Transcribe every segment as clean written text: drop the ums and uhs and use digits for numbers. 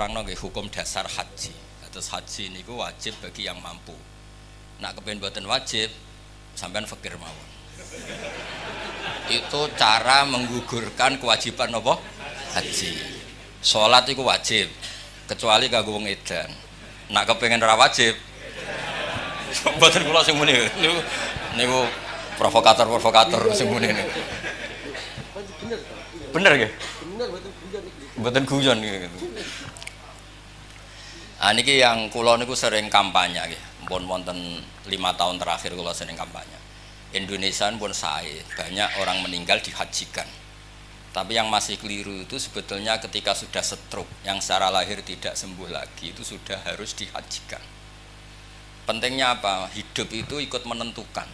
nerangno nggih hukum dasar haji. Terus haji niku wajib bagi yang mampu. Nak kepen mboten wajib, sampean fakir mawon. Itu cara menggugurkan kewajiban apa? Haji. Salat iku wajib, kecuali kanggo wong edan. Nak kepengen ora wajib, mboten kula sing muni. Niku provokator sing muni niku. Bener nggih? Bener mboten guyon gitu. Niki yang kula niku sering kampanye nggih. Pun wonten 5 tahun terakhir kula sering kampanye. Indonesia pun sae, banyak orang meninggal dihajikan. Tapi yang masih keliru itu sebetulnya ketika sudah stroke, yang secara lahir tidak sembuh lagi, itu sudah harus dihajikan. Pentingnya apa? Hidup itu ikut menentukan.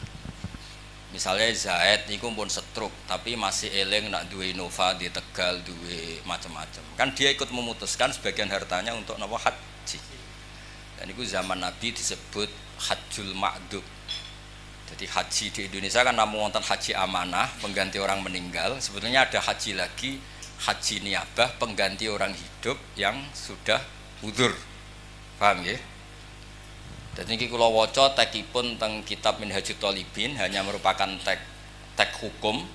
Misalnya Zaid niku pun stroke, tapi masih eling nak duwe Innova di Tegal, duwe macam-macam. Kan dia ikut memutuskan sebagian hartanya untuk napa haji. Dan itu zaman Nabi disebut hajjul ma'dub. Jadi haji di Indonesia kan namun wonten haji amanah, pengganti orang meninggal. Sebetulnya ada haji lagi, haji niabah, pengganti orang hidup yang sudah udzur. Paham ya? Dan ini kula waca tekipun teng kitab Minhajut Thalibin, hanya merupakan tek hukum.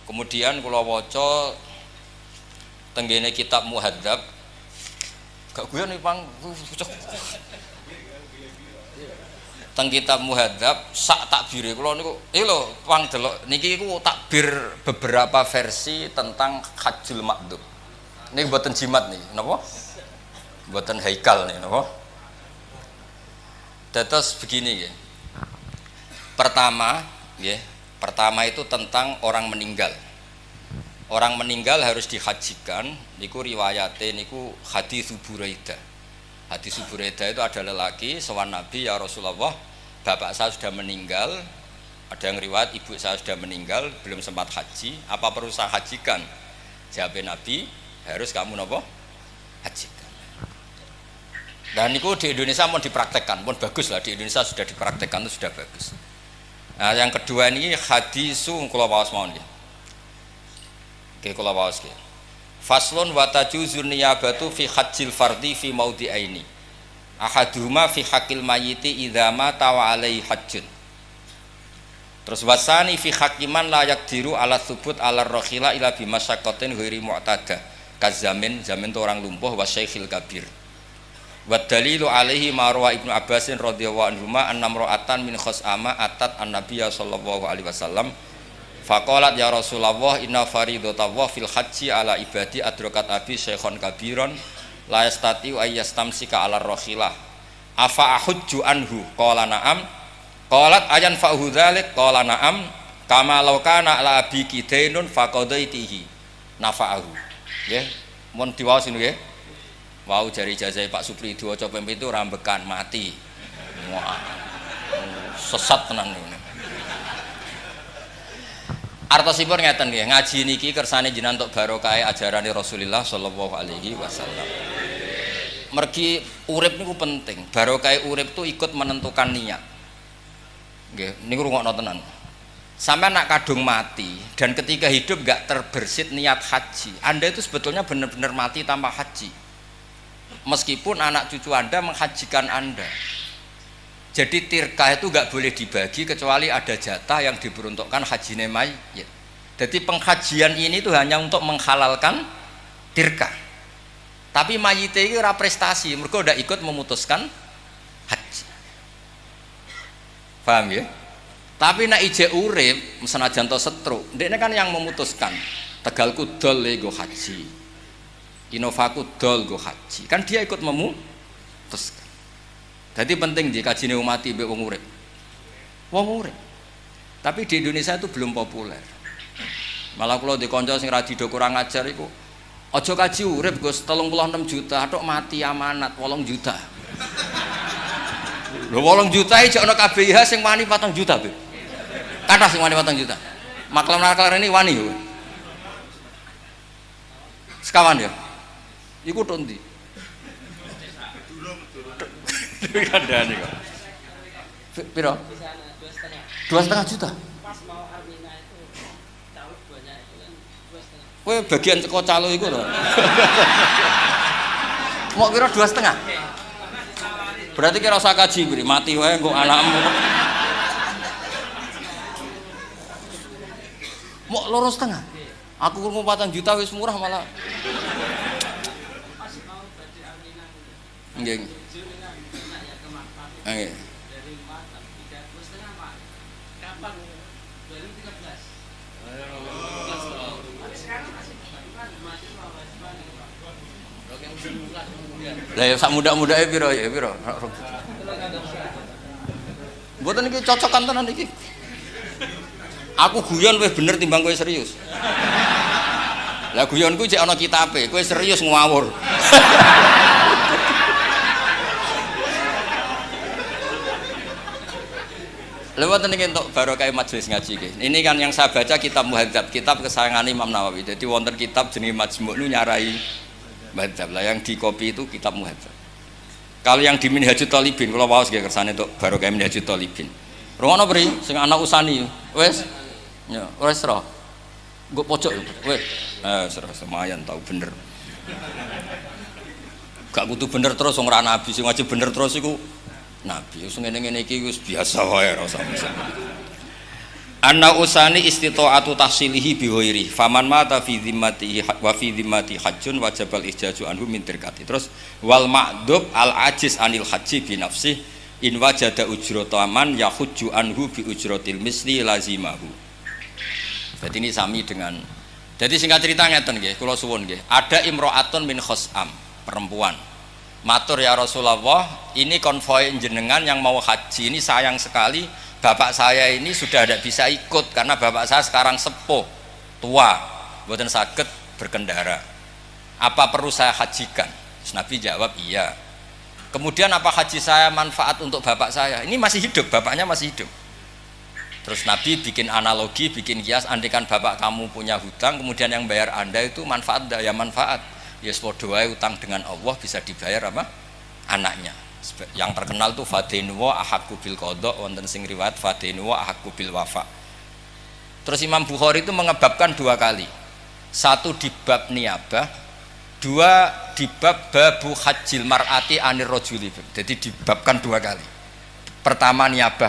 Kemudian kula waca tenggene kitab Muhadzab. Gak guyon iki Pang. Teng kitab Muhadzab sak takbire kula niku lho Pang delok niki iku takbir beberapa versi tentang hajjul ma'dub. Niki mboten jimat niki, napa? Mboten haikal niki, napa? Dados begini nggih. Pertama itu tentang orang meninggal. Orang meninggal harus dihajikan, niku riwayate niku hadis Buraidah. Hadis Buraidah itu ada lelaki sowan Nabi, ya Rasulullah, bapak saya sudah meninggal. Ada yang riwayat ibu saya sudah meninggal, belum sempat haji, apa perlu saya hajikan? Jawab Nabi, harus kamu napa? Hajikan. Dan niku di Indonesia mau dipraktekkan, pun bagus lah, di Indonesia sudah dipraktekkan itu sudah bagus. Nah, yang kedua ini hadisu kula waos mawon nggih. Oke, kula waos nggih. Faslun wa tajuzun niyabatu fi hajjil fardhi fi maudhi'aini. Ahaduhuma fi haqqil mayyiti idza mata wa alaihi hajjun. Terus wasani fi haqqiman la yaqdiru ala thubut ala rakhila ila bi masyaqqatin ghairi mu'tada. Kazamin zaman itu orang lumpuh wa syekhil kabir. Wa dalilu alaihi ma rawa Ibnu Abbasin radhiyallahu anhu ma annam ra'atan min khos'ama atat an-nabiyya sallallahu alaihi wasallam faqalat ya Rasulullah inna faridatullah fil haji ala ibadi adrakat abi syekhon kabiron la yastati ay yastamsika ala rakhilah afa ahujju anhu qala na'am qalat ayan fa'hu dzalik qala na'am kama law kana ala abi kidainun faqadaitihi nafa'ahu nggih mun diwaos niku nggih. Wau jari jazai Pak Supri diwaca ping 7 rambekan mati. Wah. Sesat tenan niku. Artosipun ngeten nggih, ngaji niki kersane jenengan untuk barokah ajarane Rasulullah sallallahu alaihi wasallam. Mergi urip niku penting. Barokah urip itu ikut menentukan niat. Nggih, niku rungokno tenan. Sampai nak kadung mati dan ketika hidup gak terbersit niat haji, Anda itu sebetulnya benar-benar mati tanpa haji. Meskipun anak cucu Anda menghajikan Anda. Jadi tirkah itu gak boleh dibagi kecuali ada jatah yang diperuntukkan haji mayit. Jadi penghajian ini tuh hanya untuk menghalalkan tirkah. Tapi mayit itu ora prestasi, mergo udah ikut memutuskan haji. Paham ya? Tapi nek ije urip senajan to setruk, ndekne kan yang memutuskan. Tegalku dol go haji. Inovaku dol go haji, kan dia ikut memutuskan. Jadi penting di kajine umati mbek wong urip. Wong urip. Tapi di Indonesia itu belum populer. Malah kula di kanca sing radido kurang ajar iku, aja kaji urip Gus 36 juta, tok mati amanat 8 juta. Lho 8 juta iki ana KBH sing wani 4 juta, Beb. Kathah sing wani 4 juta. Maklar-maklar ini wani yo. Sekawan ya. Iku tok ndi? Kandhane kok. Piro? 2,5 juta. Pas mau Armina itu calo banyak itu kan 2,5. Kowe bagian teko calo iku lho. Mau kira 2,5. Berarti kira usah kaji beri mati wae kok anakmu. Mau 2,5. Aku kurang 4 juta wis murah malah. Nggih. Nggih. Lah ya sak muda-mudake piro ya piro? Mboten iki cocokan tenan iki. Aku guyon wis bener timbang kowe serius. Lah guyonku cek ana kitabe, kowe serius ngawur. Lewat ini untuk barokah majelis ngaji ke. Ini kan yang saya baca kitab Muhadzab, kitab kesayangan Imam Nawawi. Jadi wonten kitab jenis Majmu' nu nyarai Muhadzab lah, yang di kopi itu kitab Muhadzab. Kalau yang di Minhajut Thalibin, kalau waos nggih kersane untuk barokah Minhajut Thalibin. Rungono beri, sing anak usani, wes, ya, wes roh, gue pojok, wes, serah semayan tahu bener. Gak kudu bener terus, orang nabi sing wajib bener terus iku nabi. Wis ngene-ngene iki wis biasa wae ora usah. Anna usani istita'atu tahsilihi bi ghairi. Faman mata fi dhimmatihi wa fi dhimmati hajjun wajibal ihjaju anhu min tirkati. Terus wal ma'dub al ajiz anil haji bi nafsih in wajada ujrataman yahujju anhu bi ujratil misli lazimahu. Jadi ini sami dengan, jadi singkat cerita ngeten nggih, kula suwun nggih. Ada imro'atun min khos'am, perempuan. Matur ya Rasulullah, ini konvoi jenengan yang mau haji ini sayang sekali bapak saya ini sudah tidak bisa ikut karena bapak saya sekarang sepuh, tua, mboten saged berkendara. Apa perlu saya hajikan? Nabi jawab iya. Kemudian apa haji saya manfaat untuk bapak saya? Ini masih hidup, bapaknya masih hidup. Terus Nabi bikin analogi, bikin kias, andaikan bapak kamu punya hutang, kemudian yang bayar Anda itu manfaat, ya manfaat. Ya sepodo wae utang dengan Allah bisa dibayar apa? Anaknya. Yang terkenal tuh fadainu wa ahqqu bil qada, wonten sing riwayat fadainu wa ahqqu bil wafa. Terus Imam Bukhari itu mengebabkan 2 kali. Satu di bab niyabah, 2 di bab babu hajjil mar'ati anir rajuli. Jadi dibabkan 2 kali. Pertama niyabah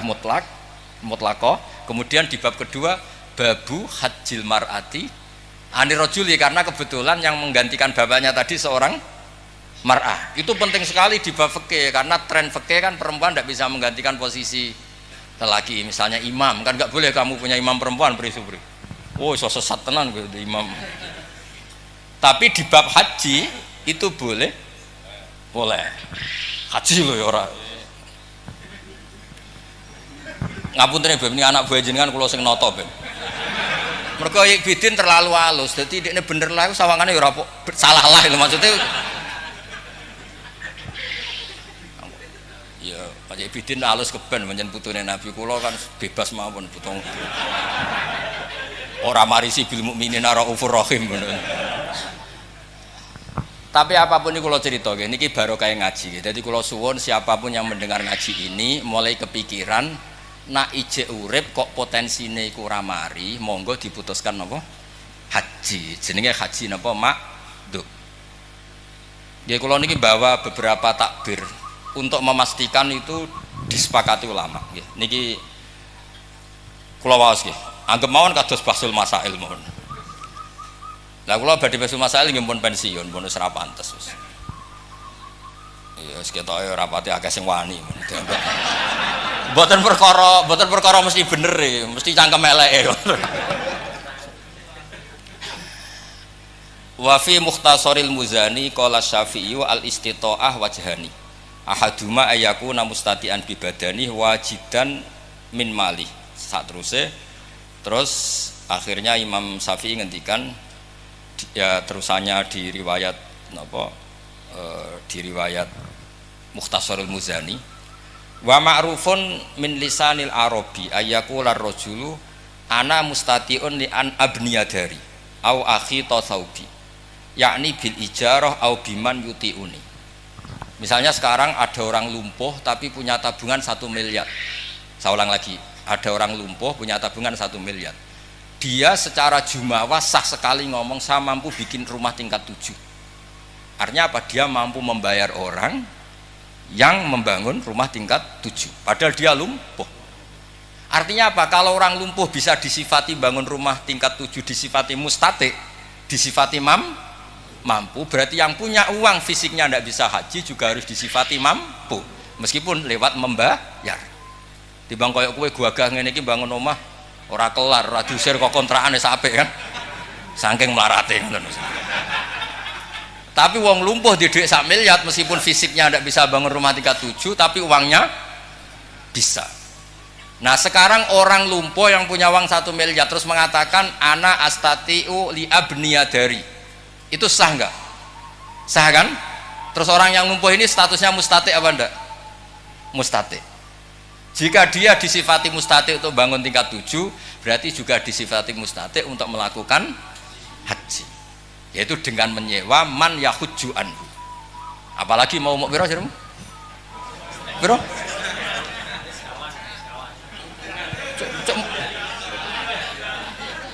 mutlaqah, kemudian di bab kedua babu hajjil mar'ati anir rajuli, karena kebetulan yang menggantikan bapaknya tadi seorang mar'ah. Itu penting sekali di bab fikih, karena tren fikih kan perempuan tidak bisa menggantikan posisi lelaki. Misalnya imam, kan nggak boleh kamu punya imam perempuan beri-beri. Oh, sesat tenan gitu imam. Tapi di bab haji itu boleh. Haji loh ya ora. Ngapunten ben ini anak buah jenengan kula sing nata ben. Mergo Bidin terlalu halus, jadi ini bener lah sawangane ya ora salah lah itu maksudnya. Ya, Pak Bidin halus keben pancen putune Nabi kula kan bebas mawon putung. Ora marisi bil mukminin raufur rahim ngono. Tapi apapun ini kula cerita nggih niki barokah ngaji. Jadi kula suwun siapapun yang mendengar ngaji ini mulai kepikiran nak ije urip kok potensine iku ora mari, monggo diputuskan napa? Haji. Jenenge haji napa? Makdub. Nggih kula niki bawa beberapa takbir untuk memastikan itu disepakati ulama nggih. Niki kula waos nggih. Anggap mawon kados bahsul masail mawon. Lah kula badhe bahsul masail nggih pun pensiun, pun wis ra pantes wis. Ya wis ketoke ora pati akeh sing wani. Mboten perkara mesti bener e, mesti cangkem eleke. Wa fi Mukhtasaril Muzani qala Syafi'i al istita'ah wajhani. Ahaduma ayakuna mustati'an bi badani wajidan min mali. Terus akhirnya Imam Syafi'i ngendikan ya terusannya di riwayat napa di riwayat Mukhtasarul Muzani. Wa ma'rufun min lisanil arabi ayyaqular rajulu ana mustati'un li an abniyadari au akhi tasawbi yakni bil ijarah au biman yuti'uni. Misalnya sekarang ada orang lumpuh tapi punya tabungan 1 miliar. Saya ulang lagi, ada orang lumpuh punya tabungan 1 miliar. Dia secara jumawa sah sekali ngomong saya mampu bikin rumah tingkat 7. Artinya apa? Dia mampu membayar orang yang membangun rumah tingkat 7 padahal dia lumpuh. Artinya apa? Kalau orang lumpuh bisa disifati bangun rumah tingkat 7, disifati mustati, disifati mampu, berarti yang punya uang fisiknya tidak bisa haji juga harus disifati mampu meskipun lewat membayar. Dibang koyok kue gagah ngene iki bangun omah ora kelar, ora diusir kok kontrakan wis apik kan. Saking melarate ngoten. Tapi wong lumpuh di duit 1 miliar meskipun fisiknya tidak bisa bangun rumah tingkat 7 tapi uangnya bisa. Nah sekarang orang lumpuh yang punya uang 1 miliar terus mengatakan ana astatiu li abniyadari, itu sah nggak? Sah kan? Terus orang yang lumpuh ini statusnya mustati apa enggak? Mustati. Jika dia disifati mustati untuk bangun tingkat 7 berarti juga disifati mustati untuk melakukan haji, yaitu dengan menyewa man yahujju anhu. Apalagi mau biro sih biro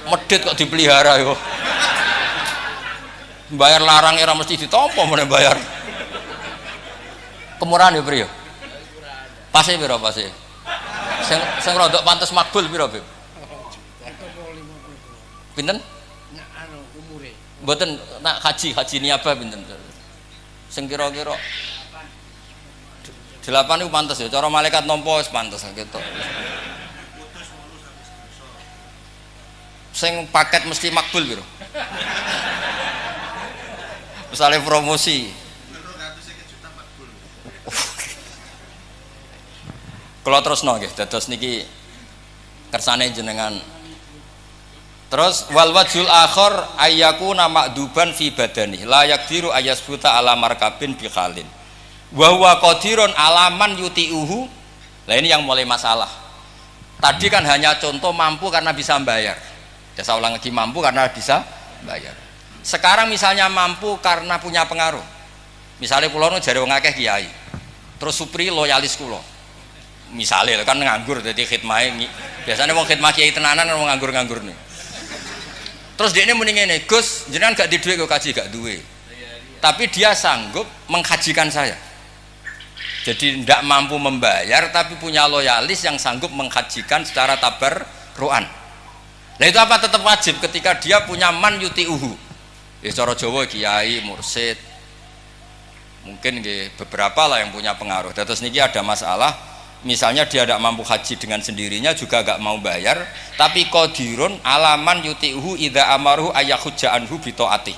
medit kok dipelihara yo, bayar larang era mesti ditompo mana bayar kemurahan ya bro, pasti biro pasti sing rodok pantes makbul biro bib pinten mboten nak haji niaba pinten sing kira-kira 8 itu pantes ya cara malaikat nampa wis pantes gitu. Sing paket mesti makbul biro misalnya promosi kalau terus nggih dados niki kersane jenengan. Terus wal wajhul akhir ayyakuna ma'duban fi badani la yaqdiru ayasbuta ala markabin bi khalin wa huwa qadirun alaman yuti'uhu. Lah ini yang mulai masalah. Tadi kan hanya contoh mampu karena bisa bayar. Ya saya ulang lagi, mampu karena bisa bayar. Sekarang misalnya mampu karena punya pengaruh. Misalnya kula nu jare wong akeh kiai. Terus supri loyalis kula. Misalnya kan nganggur dadi khidmah. Biasanya wong khidmah kiai tenanan wong nganggur-nganggur nih. Terus dia ini muni ngene, Gus, jenengan gak di duit kok kaji gak duwe. Tapi dia sanggup menghajikan saya. Jadi tidak mampu membayar tapi punya loyalis yang sanggup menghajikan secara tabarruan. Nah itu apa tetap wajib ketika dia punya man yuti'uhu. Ya cara Jawa kiai, mursid. Mungkin beberapa lah yang punya pengaruh. Terus niki ada masalah. Misalnya dia tidak mampu haji dengan sendirinya juga gak mau bayar, tapi qadirun alaman yuti'uhu idza amaruhu ayakhujja anhu bi taati.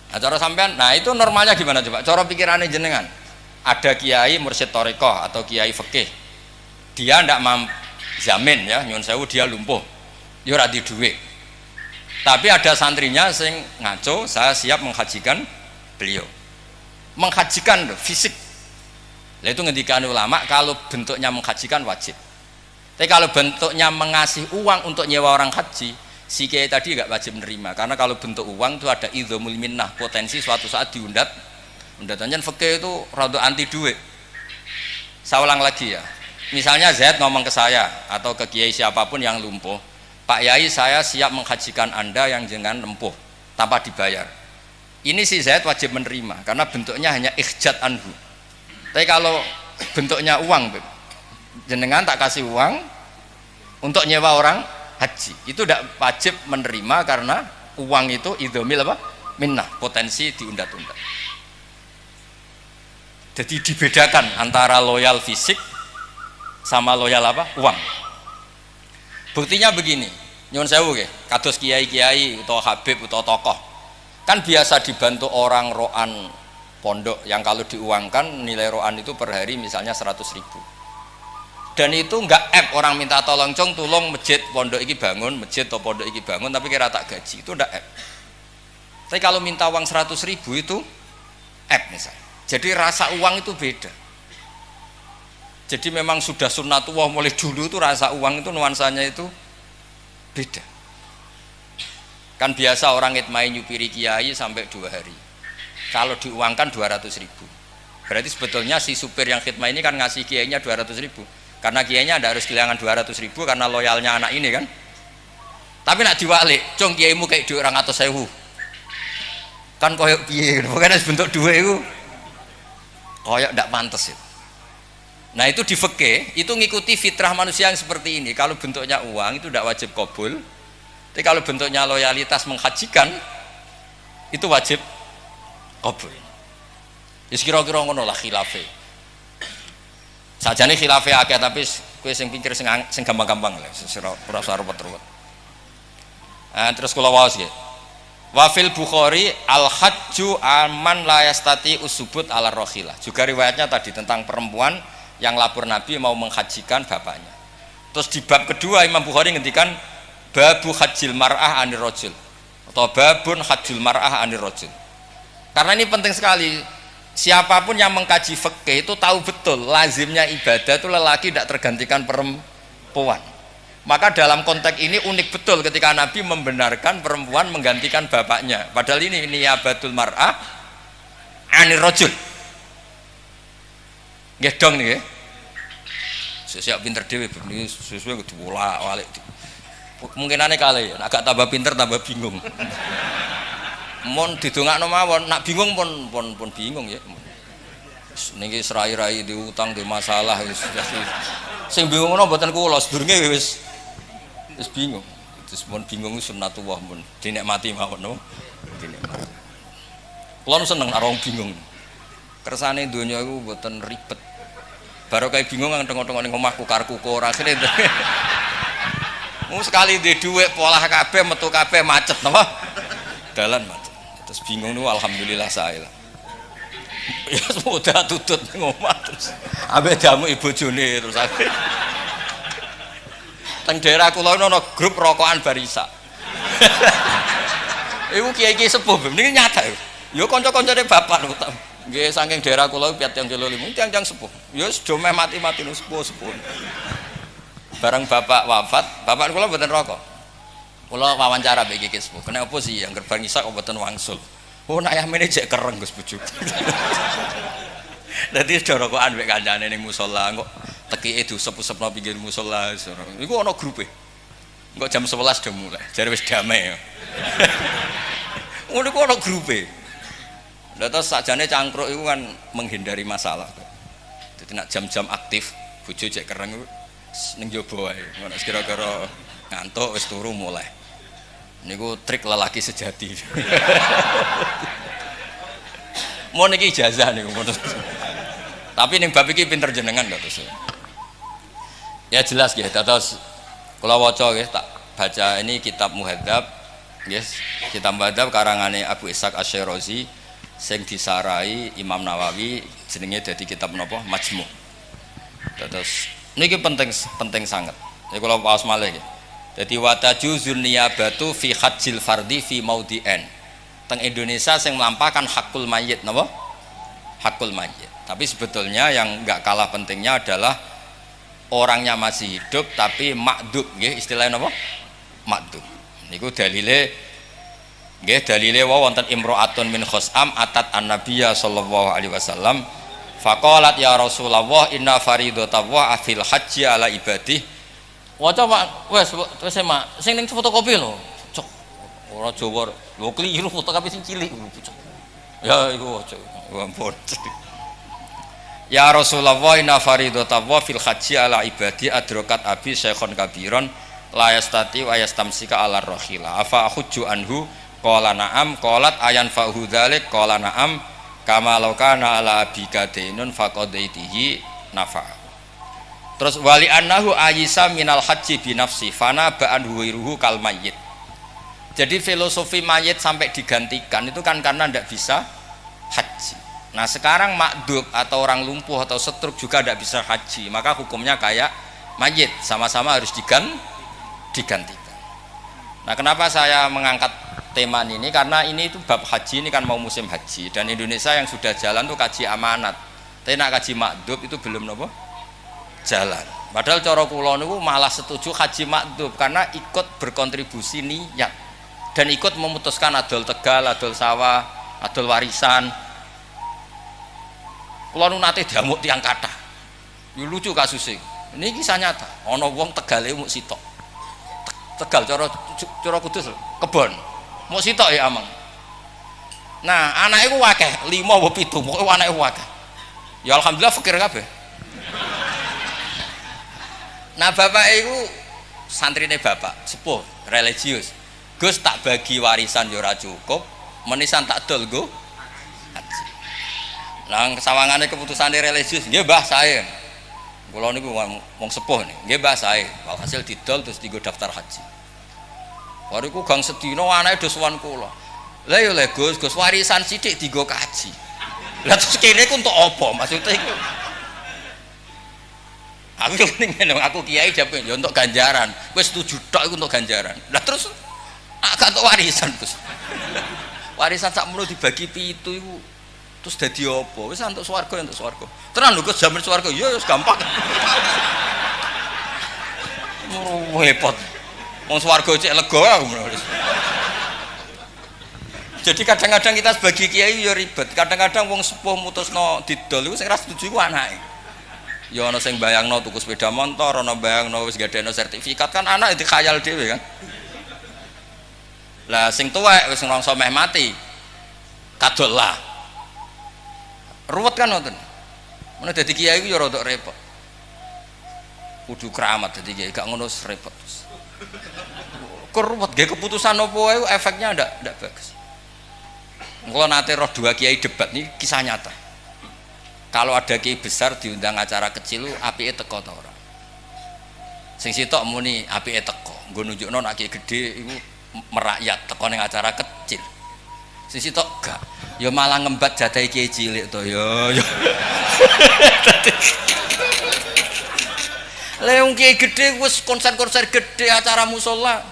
Nah, cara sampean, nah itu normalnya gimana coba? Cara pikirannya jenengan. Ada kiai mursyid thariqah atau kiai fikih. Dia ndak mampu jamin ya, nyun sewu dia lumpuh. Ya ora di duit. Tapi ada santrinya sing ngaco, saya siap menghajikan beliau. Menghajikan fisik. Lah itu ngendikan ulama kalau bentuknya menghajikan wajib. Tapi kalau bentuknya mengasih uang untuk nyewa orang haji, si kiai tadi nggak wajib menerima. Karena kalau bentuk uang itu ada idzamul minnah, potensi suatu saat diundat. Undatannya fikih itu rada anti duit. Saya ulang lagi ya. Misalnya Zaid ngomong ke saya atau ke kiai siapapun yang lumpuh, Pak Yai saya siap menghajikan Anda yang jangan lumpuh tanpa dibayar. Ini si Zaid wajib menerima karena bentuknya hanya ikhjat anhu. Tapi kalau bentuknya uang, jenengan tak kasih uang untuk nyewa orang haji, itu tidak wajib menerima karena uang itu idzamil apa? Minnah, potensi diundat-undat. Jadi dibedakan antara loyal fisik sama loyal apa? Uang. Buktinya begini, nyuwun sewu nggih, kados kiai-kiai atau habib atau tokoh. Kan biasa dibantu orang roan pondok yang kalau diuangkan nilai roan itu per hari misalnya 100.000. Dan itu enggak orang minta tolong tolong masjid pondok iki bangun, masjid atau pondok iki bangun tapi kira tak gaji, itu enggak Tapi kalau minta uang 100.000 itu misalnya. Jadi rasa uang itu beda. Jadi memang sudah sunnatullah mulai dulu itu rasa uang itu nuansanya itu beda. Kan biasa orang ngitmai nyupiri kiai sampai 2 hari. Kalau diuangkan 200.000. Berarti sebetulnya si supir yang khidmah ini kan ngasih kiainya 200.000. Karena kiainya ada harus kehilangan 200.000 karena loyalnya anak ini kan. Tapi nak diwalik, cung kiaimu kayak di orang atau sewu. Kan koyo piye pokoknya bentuk duit itu koyo ndak pantes itu. Nah itu di fikih itu ngikuti fitrah manusia yang seperti ini. Kalau bentuknya uang itu tidak wajib qabul, tapi kalau bentuknya loyalitas menghajikan itu wajib qabul. Wis kira-kira ngono lah khilafe. Sajane khilafe akeh tapi kowe sing pikir sing gampang-gampang lah, ora usah ruwet-ruwet. Terus kula waos nggih. Wa fil Bukhari al hajju aman la yastati usubut ala rakhilah. Juga riwayatnya tadi tentang perempuan yang lapor Nabi mau menghajikan bapaknya. Terus di bab kedua Imam Bukhari ngendikan babu hajjil mar'ah anir rajul atau babun hajjul mar'ah anir rajul. Karena ini penting sekali. Siapapun yang mengkaji fikih itu tahu betul lazimnya ibadah itu lelaki tidak tergantikan perempuan. Maka dalam konteks ini unik betul ketika Nabi membenarkan perempuan menggantikan bapaknya. Padahal ini niyabatul mar'ah anir rajul. Nggih dong niki. Siap pinter dhewe beniki sesuai kudu bolak-balik. Kemungkinane kali agak tambah pinter tambah bingung. Mon didongakno mawon, nak bingung pun bingung ya. Niki serai-rai diutang di masalah wis. Sing bingungno mboten kula, sedurunge wis bingung. Terus mun bingung sunnatullah mun dinikmati mawon no. Dinikmati. Kula seneng nek wong bingung. Kersane donya iku mboten ribet. Baru kayak bingung nang tengok-tengok ning omah kukar-kukur akhire. Sekali di dhuwit polah kabeh metu kabeh macet napa? Dalan macet. Terus bingung niku alhamdulillah saya lah. Ya sudah tutut ning omah terus. Ambek jamu ibu bojone terus akhir. Teng daerah kula ono grup rokokan barisa. Iku kiai-kiai sepuh niki nyata. Ya kanca-kancane bapak niku. Nggih saking daerah kula 7 kilo 5 tiang-tiang sepuh. Ya sudah meh mati-mati sepuh-sepuh. Bareng bapak wafat, bapak kula mboten rokok. Kula wawancara mbek iki sepuh. Kenapa sih yang gerbang isak kok mboten wangsul? Oh nek ayamene jek kereng Gus bojo. Dadi sudah rokokan mbek kancane ning musala kok tekike diusep-usepno pinggir musala. Iku ana grupe. Engko jam 11 udah mulai. Jare wis damai. Ngono ku ana grupe. Terus sakjane cangkruk itu kan menghindari masalah. Jadi nak jam-jam aktif, bojo cek kereng ning jaba wae. Ngono kira-kira ngantuk wis turu mulai. Niku trik lelaki sejati. Mau niki ijazah niku. Tapi ning bab iki pinter jenengan lho terus. Ya jelas nggih, terus kula waca nggih tak baca ini kitab Muhadzab, nggih. Kitab Muhadzab karangane Abu Ishaq Asy-Syirazi sing disarai Imam Nawawi jenenge dadi kitab menapa Majmu'. Terus niki penting sangat. Nek kula waos malih nggih. Dadi wa tajuzun niyabatu fi hajjil fardhi fi maudhi'an. Teng Indonesia sing melampahkan hakul mayyit napa? Hakul mayyit. Tapi sebetulnya yang enggak kalah pentingnya adalah orangnya masih hidup tapi makdub nggih istilahnya napa? Makdub. Niku dalile nggih dalile wonten imro'atun min khosam atat an-nabiyya sallallahu alaihi wasallam faqalat ya Rasulullah inna faridatallah fil haji ala ibadih. Waca Pak, wis Mak, sing ning fotokopi lho. Cok. Ora Jawa. Lho kliru fotokopi sing cilik. Ya iku waca. Ampun. Ya Rasulullah inna faridatallah fil haji ala ibadih adrakat abi syekhon kabiron la yastati wa yastamsika ala rakhila afa hujju anhu. Qala na'am qalat ayan fahu dzalik qala na'am kama law kana ala abika dainun faqadaitihi nafa. Terus wali annahu ayisa minal haji bi nafsi fana ba'an huwiruhu kal mayyit. Jadi filosofi mayit sampai digantikan itu kan karena tidak bisa haji. Nah sekarang makdub atau orang lumpuh atau stroke juga tidak bisa haji, maka hukumnya kayak mayit, sama-sama harus digantikan. Nah kenapa saya mengangkat tema ini? Karena ini itu bab haji, ini kan mau musim haji dan Indonesia yang sudah jalan tuh kaji amanat. Tapi nak kaji makdub itu belum nopo jalan. Padahal cara kula niku malah setuju haji makdub karena ikut berkontribusi niat dan ikut memutuskan adol Tegal, adol sawah, adol warisan. Kula nu nate diamuk tiang kathah. Yo lucu kasusnya. Ini kisah nyata. Ana wong Tegale muk sitok. Tegal cara Kudus kebon mau sitok ya amang Nah, anake ku akeh, 5 apa 7, pokoke anake akeh. Ya alhamdulillah fakir kabeh. Nah, bapak iku santrine bapak, sepuh, religius. Gus tak bagi warisan ya ora cukup, menisan tak dol nggo haji. Lah sawangane keputusane religius, nggih Mbah sae. Kula niku wong sepuh nih, nggih Mbah sae. Walhasil didol terus dienggo daftar haji. Bariku gang sedina anake do sowan kula. Lah ya le Gus, Gus warisan sithik dienggo kaji. Lah terus kene ku untuk apa? Maksudnya iku aku ngene aku kiai jape ya untuk ganjaran. Wis 7 tok iku untuk ganjaran. Lah terus agak untuk warisan Gus. Warisan sakmono dibagi 7 iku terus dadi apa? Wis untuk swarga ya untuk swarga. Tenan lho Gus jamin swarga ya wis gampang. Repot. Wong swarga cek lega aku. Jadi kadang-kadang kita sebagai kiai ya ribet. Kadang-kadang wong sepuh mutusno didol iku sing ra setuju iku anake. Ya ana sing bayangno tuku sepeda motor, ana bayangno wis gadekno sertifikat kan anak dikhayal dhewe kan. Lah sing tuwek wis ngrangsa meh mati. Kadol lah. Ruwet kan ngoten. Mun dadi kiai iku ya rada repot. Kudu keramat dadi kiai gak ngono repot. Keruwet nggih keputusan apa wae efeknya ndak bagus. Kalau nate roh 2 kiai debat ini kisah nyata. Kalau ada kiai besar diundang acara kecil, apike teko ta ora? Sing sitok muni apike teko. Nggo nunjukno nek kiai gedhe iku merakyat teko ning acara kecil. Sing sitok gak. Ya malah ngembat jadahe kiai cilik to ya. Lah wong kiai gedhe wis konser-konser gedhe acara musala.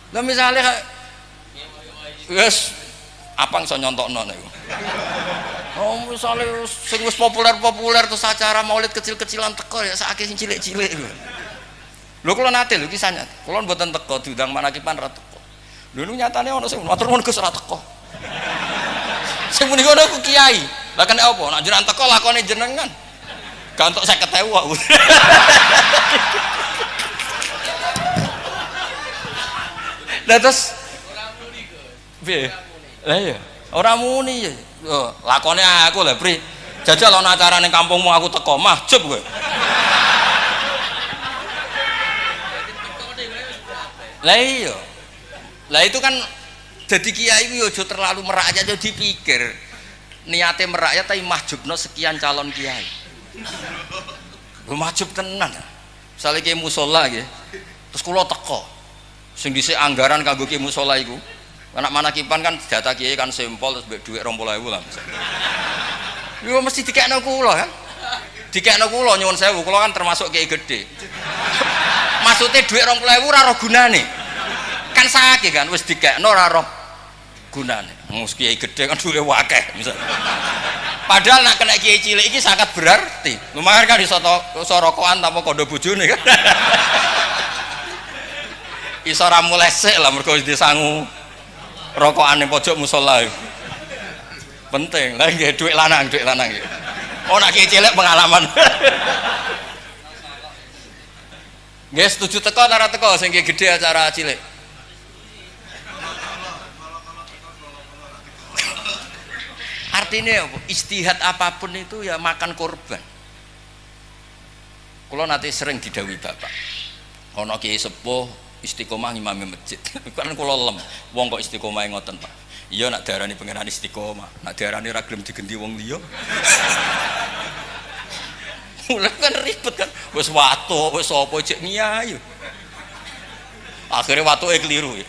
Lah misale wis apang iso nyontokno niku. Oh misale sing wis populer terus acara maulid kecil-kecilan teko ya sakake sing cilik-cilik lho. Lho kula nate lho kisahnya. Kula mboten teko diundang manakipan ra teko. Lho niku nyatane ana sing matur nuwun Gus ra teko. Sing muni ngono ku kiai. Lah kene apa? Nek jenengan teko lakone jenengan. Gak entuk 50.000 kok. Lah terus piye? Lah iya, ora muni ya. Yo, lakone aku lho, Pri. Jajal ana acara ning kampungmu aku teko, mahjub kowe. Lah iya. Lah itu kan jadi kiai yo aja terlalu merakyat, yo dipikir. Niate merakyat tapi mahjubno sekian calon kiai. Lho mahjub tenan. Misale kiai musala nggih. Terus kula teko. Sing dhisik anggaran kanggo kiai musala iku. Anak manakipan kan data kiai kan sempol terus mbek dhuwit 20.000 lah. Yo mesti dikekno kula kan. Dikekno kula nyuwun sewu, kula kan termasuk kiai gede. Maksude dhuwit 20.000 ora ora gunane. Kan sakit kan wis dikekno ora ora gunane. Wong kiai gede kan dhuwite akeh misal. Padahal nak kena kiai cilik iki sangat berarti. Lumayan kan iso rokokan tanpa kondo bojone kan. Iso ra mulai sik lah mergo wis disangu rokokan ning pojok musala. Penting lah nggih dhuwit lanang nggih. Oh nak kiai cilik pengalaman. Nggih setuju teko ora teko sing kiai gedhe acara cilik. Artinya apa? Istihad apapun itu ya makan korban. Kalau nanti sering didhawuhi bapak, ana kiai sepuh istiqomah ngimami masjid. Kan kula lem, wong kok istiqomah ngoten Pak. Iya nak diarani pangeran istiqomah, nak diarani ra gelem digenti wong liya. Mulai kan ribet kan, wis watu, wis apa cek ngiyai. Akhirnya watuke keliru ya.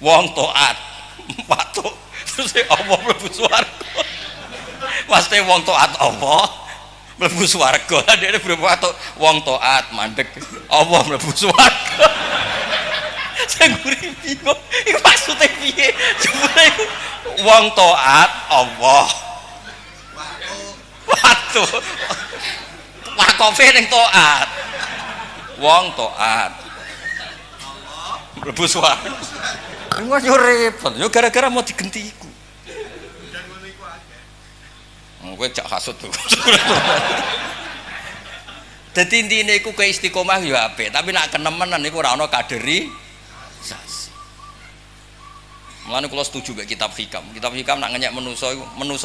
Wong taat, watu terus apa mlebu swarga. Maksudnya wong taat apa mlebu swarga. Dene berwatu wong taat mandek apa mlebu swarga. Saya gurih bingung, itu maksudnya piye? Jebule wong taat Allah. Watu. Wakofe ning taat. Wong taat. Mlebu swarga. Engko yo repot, yo gara-gara mau digenti iku. Kowe cak hasud tuh. Dadi intine iku kowe istiqomah yo apik, tapi nek kenemenan iku ora ana kaderi sasi. Mulane kula setuju mek kitab hikam. Kitab hikam nak ngenyek manusa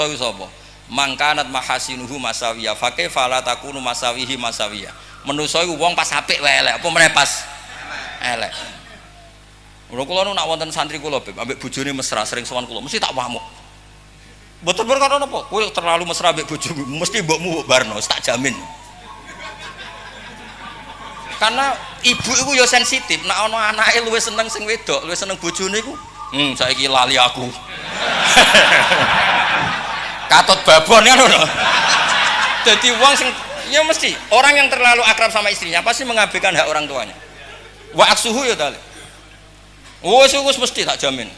iku sapa? Mangkanat mahasinuhu masawiya fake fala takunu masawihi masawiya. Manusa iku wong pas apik wae elek, apa meneh pas elek. Kula nu nak wonten santri kula Beb, ambek bojone mesra sering sowan kula, mesti tak wamuk. Mboten perkara napa, kowe terlalu mesra ambek bojomu, mesti mbokmu barno, tak jamin. Karena ibu iku ya sensitif, nek ana anake luwih seneng sing wedok, luwih seneng bojone iku, saiki lali aku. Katut babon kan ngono. Dadi wong sing ya mesti orang yang terlalu akrab sama istrinya pasti mengabaikan hak orang tuanya. Wa aksuhu ya tali. Wis mesti tak jamin.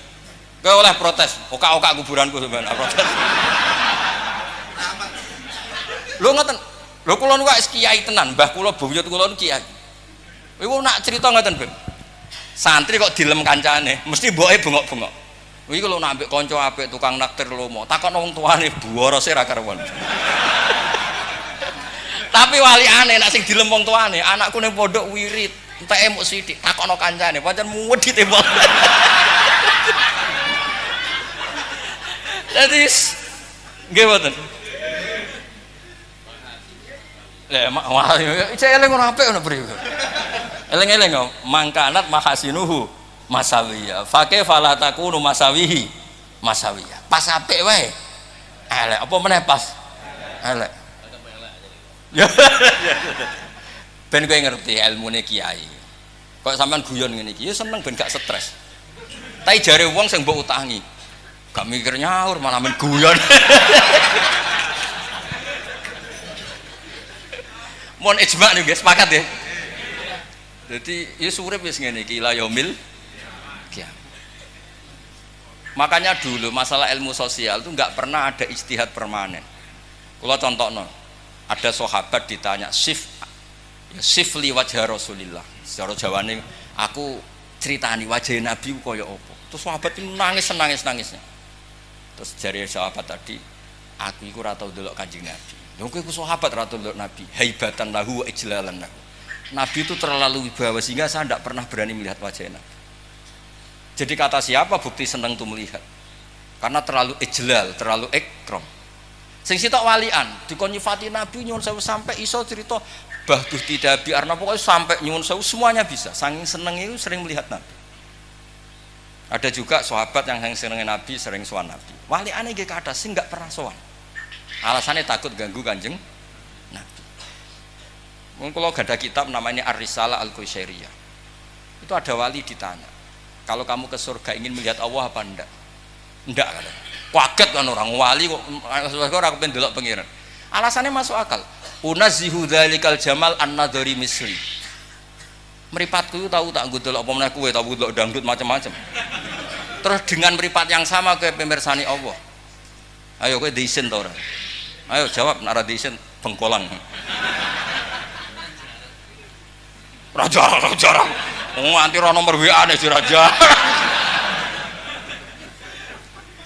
Kowe oleh protes, oka-oka kuburanku sampean protes. Lho ngoten. Lho kula niku wis kiai tenan, mbah kula buyut kula niku kiai. Iku nak cerita ngoten, Beb. Santri kok dilem kancane, mesti mboke bengok-bengok. Kuwi kalau nak ambek kanca apik tukang naktir lomo, takon wong tuane buwarose ra karuan. Tapi waliane nak sing dilem wong tuane, anakku ning pondok wirid, enteke muk sithik, takono kancane, pancen muwedhi tembok. Jadi nggih mboten. Wah, cek eling ora apik ngono priyo. Eleng-eleng mangkanat mahasinuhu masawiya fake fala takunu masawihi masawiya. Pas apik wae elek apa meneh pas elek. Ben kowe ngerti ilmune kiai. Kok sampean guyon ngene iki ya seneng ben gak stres. Tapi jare wong sing mbok utangi gak mikir nyaur malah men guyon. Mon ijma nih guys, sepakat ya. Jadi ya surip wis ngene iki la yaumil qiyamah. Makanya dulu masalah ilmu sosial itu nggak pernah ada ijtihad permanen. Kalau contohno, ada sahabat ditanya sif li wajah Rasulillah. Secara Jawane aku ceritani wajah Nabi kaya apa. Terus sahabat itu nangis-nangisnya. Terus jari sahabat tadi, aku iku ora tau ndelok Kanjeng Nabi. Lha kowe iku sahabat ora tau ndelok Nabi, haibatan lahu wa ijlalan lahu. Nabi itu terlalu wibawa sehingga saya tidak pernah berani melihat wajah Nabi. Jadi kata siapa bukti seneng tuh melihat? Karena terlalu ijlal, terlalu ikram. Sing sitok walian dikon nyifati Nabi nyuwun sewu sampai iso cerita bahduh tidak biarna pokoknya sampai nyuwun sewu semuanya bisa. Saking seneng itu sering melihat Nabi. Ada juga sahabat yang seneng Nabi sering sowan Nabi. Waliane nggih kathah sing enggak pernah sowan. Alasannya takut ganggu Kanjeng Nabi. Kalau gak ada kitab namanya Ar-Risalah Al-Qusyairiyah, itu ada wali ditanya, kalau kamu ke surga ingin melihat Allah apa enggak? Enggak kan? Kaget kan orang wali kok orang pengen delok pengiran. Alasannya masuk akal. Unazzihu dzalikal jamal an-nadhari misli. Mripatku tahu tak nggo delok apa meneh kowe tahu delok dangdut macam-macam. Terus dengan mripat yang sama kowe pemirsani Allah. Ayo kowe diisin ta ora? Ayo jawab nek ora diisin bengkolan. Raja. Nganti ora nomor WA-ne si raja.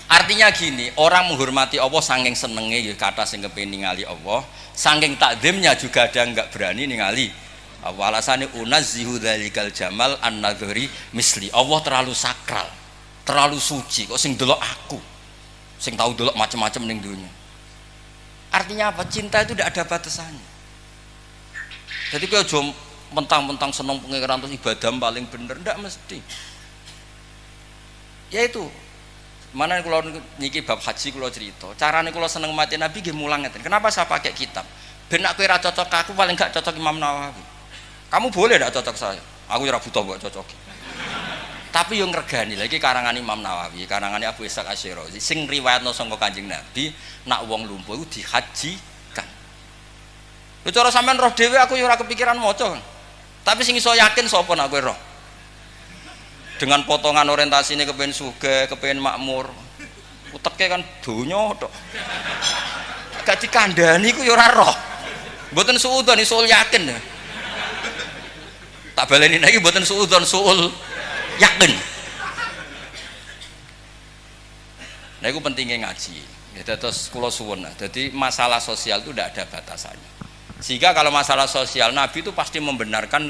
Artinya gini, orang menghormati Allah saking senenge ya kata sing kepengin ningali Allah, saking takzimnya juga ada enggak berani ningali. Alasane unazzihu dzalikal jamal an-nadhari misli. Allah terlalu sakral, terlalu suci kok sing delok aku. Sing tahu delok macam-macam ning dunya. Artinya apa? Cinta itu tidak ada batasannya. Jadi kowe aja mentang-mentang seneng pengiran terus ibadah paling bener, ndak mesti. Yaitu mana kalau niki bab haji kalau cerita, carane kalau seneng mati Nabi nggih mulang ngeten. Kenapa saya pakai kitab? Ben nek kowe ra cocok aku paling gak cocok Imam Nawawi. Kamu boleh ndak cocok saya. Aku ora butuh mbok cocoki. Tapi yang ngregani lagi karangan Imam Nawawi, karangan Abu Ishaq Asy-Syirazi sing riwayatno saka Kanjeng Nabi, nak wong lumpuh iku dihajikan. Lho cara sampean roh dhewe aku ya ora kepikiran maca. Tapi sing iso yakin sapa nak kowe roh? Dengan potongan orientasinya kepengen sugih, kepengen makmur. Uteke kan donya tok. Gak dikandani ku ya ora roh. Mboten suudzon isul yakin. Tak baleni lagi mboten suudzon suul yakin. Nah itu pentingnya ngaji. Ya terus kula suwun. Jadi masalah sosial itu tidak ada batasannya. Sehingga kalau masalah sosial Nabi itu pasti membenarkan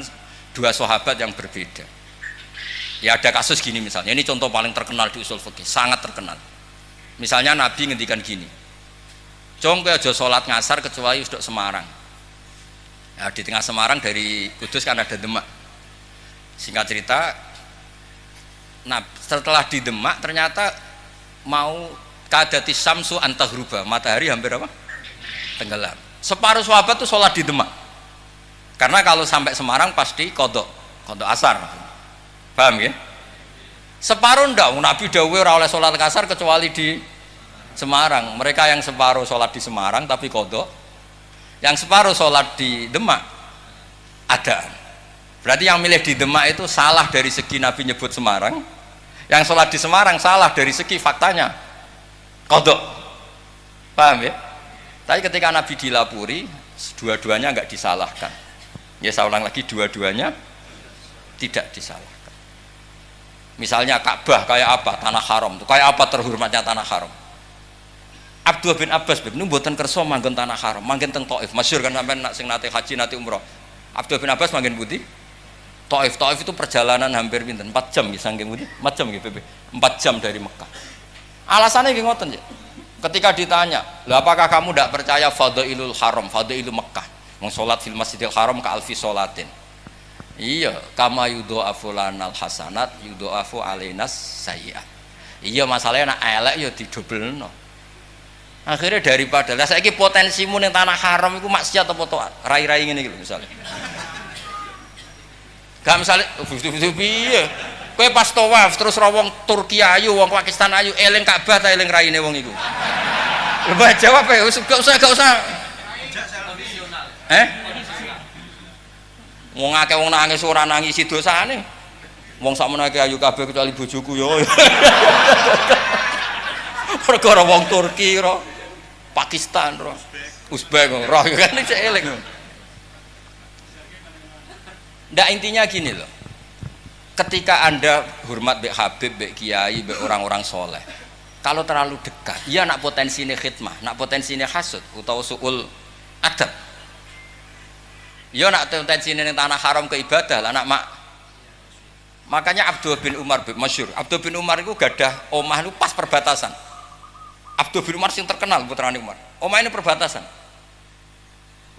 dua sahabat yang berbeda. Ya ada kasus gini misalnya, ini contoh paling terkenal di usul fikih, sangat terkenal. Misalnya Nabi ngendikan gini, "Cung kowe aja salat ngasar kecuali wis Semarang." Nah, di tengah Semarang dari Kudus kan ada Demak. Singkat cerita, nah setelah di Demak ternyata mau kadati samsu antahruba, matahari hampir apa? Tenggelam. Separuh sahabat tuh sholat di Demak. Karena kalau sampai Semarang pasti kodok asar. Paham ya? Separuh ndak, Nabi dawuh ora oleh sholat asar kecuali di Semarang. Mereka yang separuh sholat di Semarang tapi kodok, yang separuh sholat di Demak ada. Berarti yang milih di Demak itu salah dari segi Nabi nyebut Semarang, yang sholat di Semarang salah dari segi faktanya kodok. Paham ya? Tapi ketika Nabi dilapuri, dua-duanya enggak disalahkan. Ya saya ulang lagi, dua-duanya tidak disalahkan. Misalnya Ka'bah kayak apa, tanah haram, kayak apa terhormatnya tanah haram. Abdullah bin Abbas bin mboten kersa manggon tanah haram, manggon teng Thaif. Masyhur kan sampean nak sing nate haji nate umroh. Abdullah bin Abbas manggon pundi? Thaif. Thaif itu perjalanan hampir pinten? 4 jam nggih saking pundi? 4 jam nggih PP. 4 jam dari Mekah. Alasannya nggih ngoten ya. Ketika ditanya, "Lah apakah kamu tidak percaya fadhailul haram, fadhailul Mekah?" Wong salat fil Masjidil Haram ka alfi salatin. Iya, kama yudha'afu lanal hasanat yudha'afu alainas sayyi'at. Iya, masalahnya nak elek ya didobelno. Akhirnya daripada lah saiki potensimu ning tanah haram iku maksiat apa taat? Rai-rai ngene iki lho misale. Gak misale piye? Kowe pas tawaf terus ra wong Turki ayu, wong Pakistan ayu, eling Ka'bah ta eling raine wong iku. Lebah jawab ya, gak usah. Wong akeh wong nangis ora nangisi dosane. Wong sakmono akeh ayu kabeh kecuali bojoku yo. Perkara wong Turki ro, Pakistan ro, Uzbek ro kan cek eling. Ndak intinya gini loh. Ketika Anda hormat Mbak Habib, Mbak Kiai, Mbak orang-orang soleh, kalau terlalu dekat, ya nak potensinya khidmah, nak potensinya hasud atau su'ul adab. Ya nak potensinya yang tanah haram ke ibadah lah nak mak. Makanya Abdul bin Umar masyhur. Abdul bin Umar itu gadah omah itu pas perbatasan. Abdul bin Umar yang terkenal putrane Umar. Omah ini perbatasan.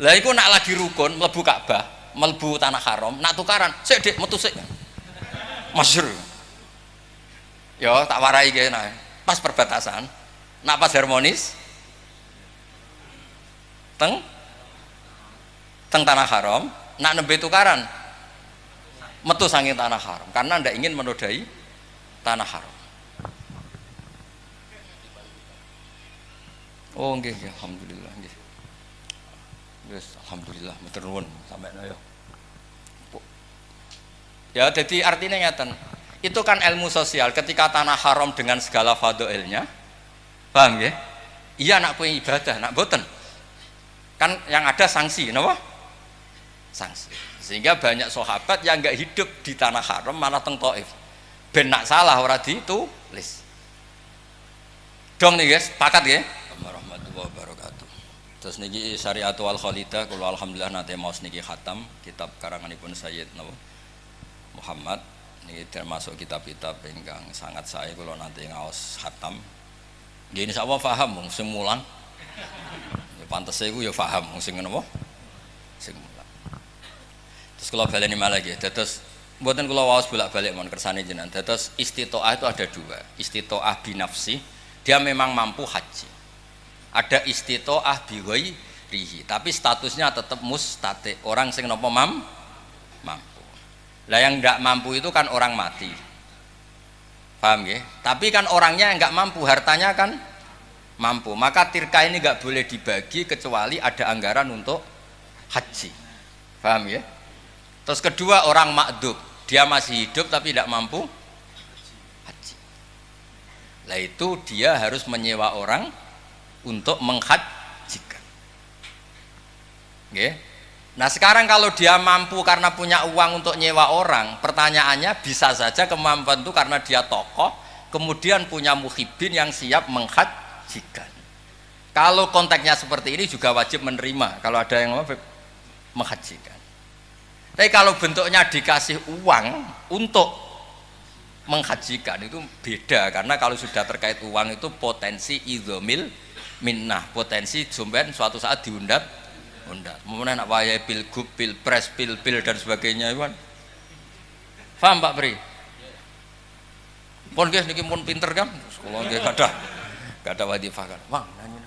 Lah iku nak lagi rukun mlebu Ka'bah, mlebu tanah haram, nak tukaran, sik Dik metu sik. Masyhur. Ya tak warai kene. Pas perbatasan. Nak pas harmonis teng tanah haram, nak nembe tukaran metu saking tanah haram karena ndak ingin menodai tanah haram. Oh nggih, alhamdulillah nggih. Wis alhamdulillah matur nuwun sampeyan ya. Ya jadi artinya ngeten. Itu kan ilmu sosial ketika tanah haram dengan segala fadhailnya. Paham ya? Iya nak kowe ibadah, nak boten. Kan yang ada sanksi, napa? Sanksi. Sehingga banyak sahabat yang enggak hidup di tanah haram malah teng Thaif. Ben nak salah ora ditulis. Dong nih guys, pakat ya. Warahmatullahi wabarakatuh. Terus niki Syariatul Khalidah kula alhamdulillah nate maos niki khatam kitab karanganipun Sayyid Muhammad niki termasuk kitab-kitab ingkang sangat saya kula nate ngaos khatam. Nggih insyaallah paham wong sing mulang. Ya pantese iku ya paham wong sing napa? Sing mulang. Terus kula baleni malah nggih. Dados mboten kula waos bolak-balik mon kersane jenengan. Dados istitoah itu ada dua. Istitoah binafsi, dia memang mampu haji. Ada istitoah bi ghairihi, tapi statusnya tetap mustati, orang sing napa mampu. Lah yang enggak mampu itu kan orang mati. Paham ya? Tapi kan orangnya enggak mampu, hartanya kan mampu. Maka tirka ini enggak boleh dibagi kecuali ada anggaran untuk haji. Paham ya? Terus kedua orang makdub, dia masih hidup tapi tidak mampu haji. Lah itu dia harus menyewa orang untuk menghajikan. Nggih. Nah sekarang kalau dia mampu karena punya uang untuk nyewa orang, pertanyaannya bisa saja kemampuan itu karena dia tokoh, kemudian punya muhibin yang siap menghajikan. Kalau konteksnya seperti ini juga wajib menerima kalau ada yang menghajikan. Tapi kalau bentuknya dikasih uang untuk menghajikan itu beda, karena kalau sudah terkait uang itu potensi idzomil minnah, potensi sampean suatu saat diundat kemudian nak wayahe pilgub, pilpres, pil dan sebagainya itu kan. Paham Pak Pri? Pun nggih niki pun pinter kan, kula nggih gadah wadifah kan. Wang nanya